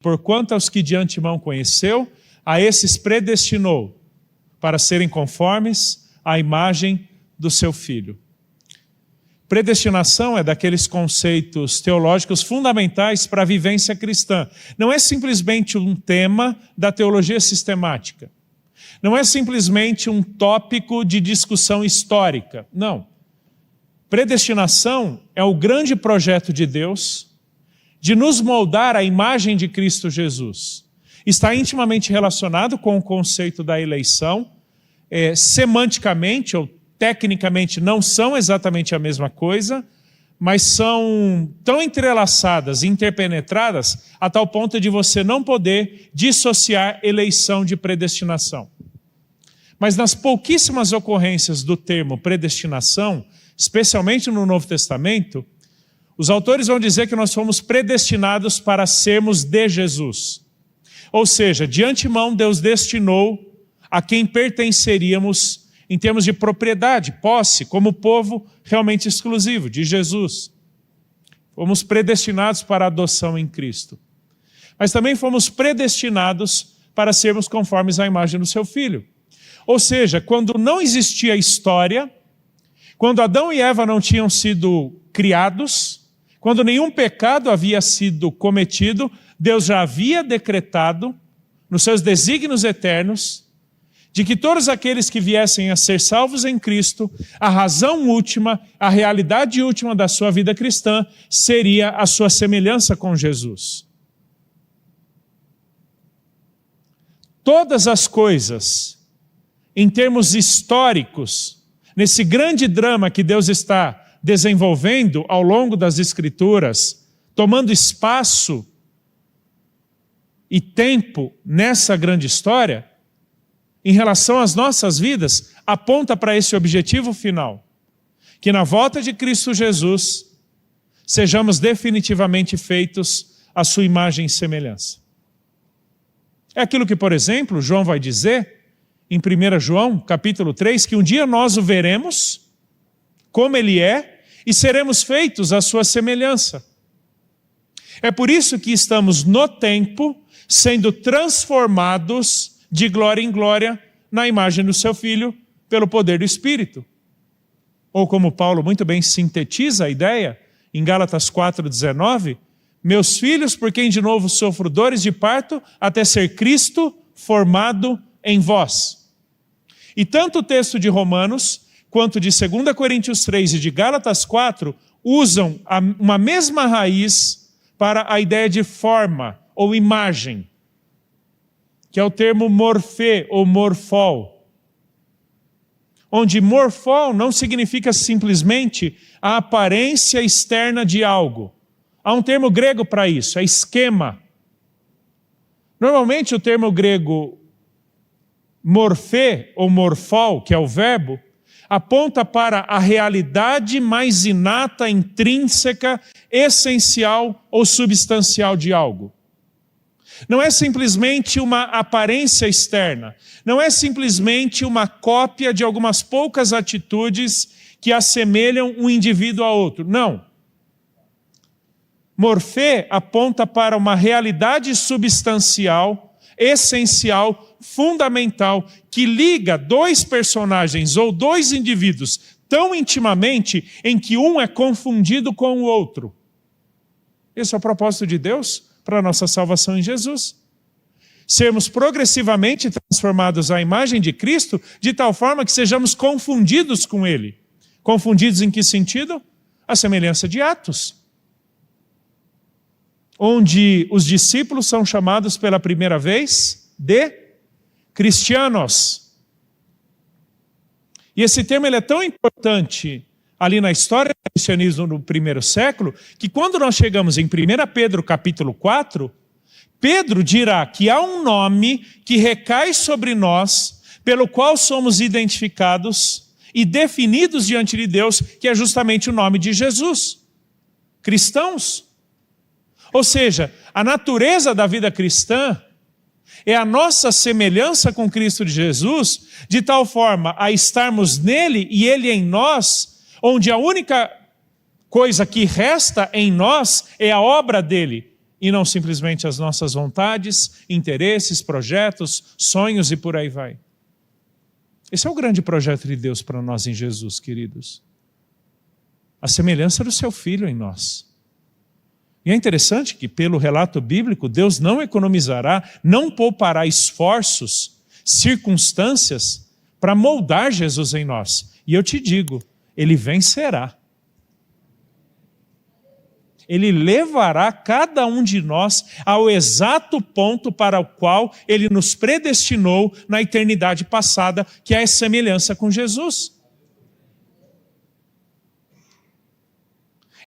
porquanto aos que de antemão conheceu, a esses predestinou para serem conformes à imagem do seu Filho. Predestinação é daqueles conceitos teológicos fundamentais para a vivência cristã. Não é simplesmente um tema da teologia sistemática. Não é simplesmente um tópico de discussão histórica. Não. Predestinação é o grande projeto de Deus de nos moldar à imagem de Cristo Jesus. Está intimamente relacionado com o conceito da eleição. Semanticamente ou tecnicamente não são exatamente a mesma coisa, mas são tão entrelaçadas, interpenetradas, a tal ponto de você não poder dissociar eleição de predestinação. Mas nas pouquíssimas ocorrências do termo predestinação, especialmente no Novo Testamento, os autores vão dizer que nós fomos predestinados para sermos de Jesus. Ou seja, de antemão Deus destinou a quem pertenceríamos em termos de propriedade, posse, como povo realmente exclusivo de Jesus. Fomos predestinados para a adoção em Cristo. Mas também fomos predestinados para sermos conformes à imagem do seu Filho. Ou seja, quando não existia história, quando Adão e Eva não tinham sido criados, quando nenhum pecado havia sido cometido, Deus já havia decretado, nos seus desígnios eternos, de que todos aqueles que viessem a ser salvos em Cristo, a razão última, a realidade última da sua vida cristã, seria a sua semelhança com Jesus. Todas as coisas, em termos históricos, nesse grande drama que Deus está desenvolvendo ao longo das Escrituras, tomando espaço e tempo nessa grande história, em relação às nossas vidas, aponta para esse objetivo final, que na volta de Cristo Jesus, sejamos definitivamente feitos à sua imagem e semelhança. É aquilo que, por exemplo, João vai dizer, em 1 João, capítulo 3, que um dia nós o veremos, como ele é, e seremos feitos à sua semelhança. É por isso que estamos no tempo, sendo transformados de glória em glória, na imagem do seu Filho, pelo poder do Espírito. Ou como Paulo muito bem sintetiza a ideia, em Gálatas 4,19, meus filhos, por quem de novo sofro dores de parto, até ser Cristo formado em vós. E tanto o texto de Romanos, quanto de 2 Coríntios 3 e de Gálatas 4, usam uma mesma raiz para a ideia de forma ou imagem, que é o termo morfê ou morfol, onde morfol não significa simplesmente a aparência externa de algo. Há um termo grego para isso, é esquema. Normalmente o termo grego morfê ou morfol, que é o verbo, aponta para a realidade mais inata, intrínseca, essencial ou substancial de algo. Não é simplesmente uma aparência externa, não é simplesmente uma cópia de algumas poucas atitudes que assemelham um indivíduo a outro. Não. Morfê aponta para uma realidade substancial, essencial, fundamental, que liga dois personagens ou dois indivíduos tão intimamente em que um é confundido com o outro. Esse é o propósito de Deus para a nossa salvação em Jesus. Sermos progressivamente transformados à imagem de Cristo, de tal forma que sejamos confundidos com Ele. Confundidos em que sentido? A semelhança de Atos, onde os discípulos são chamados pela primeira vez de cristianos. E esse termo ele é tão importante ali na história do cristianismo no primeiro século, que quando nós chegamos em 1 Pedro capítulo 4, Pedro dirá que há um nome que recai sobre nós, pelo qual somos identificados e definidos diante de Deus, que é justamente o nome de Jesus. Cristãos. Ou seja, a natureza da vida cristã é a nossa semelhança com Cristo de Jesus, de tal forma a estarmos nele e ele em nós, onde a única coisa que resta em nós é a obra dele, e não simplesmente as nossas vontades, interesses, projetos, sonhos e por aí vai. Esse é o grande projeto de Deus para nós em Jesus, queridos. A semelhança do seu Filho em nós. E é interessante que, pelo relato bíblico, Deus não economizará, não poupará esforços, circunstâncias para moldar Jesus em nós. E eu te digo, Ele vencerá. Ele levará cada um de nós ao exato ponto para o qual Ele nos predestinou na eternidade passada, que é a semelhança com Jesus.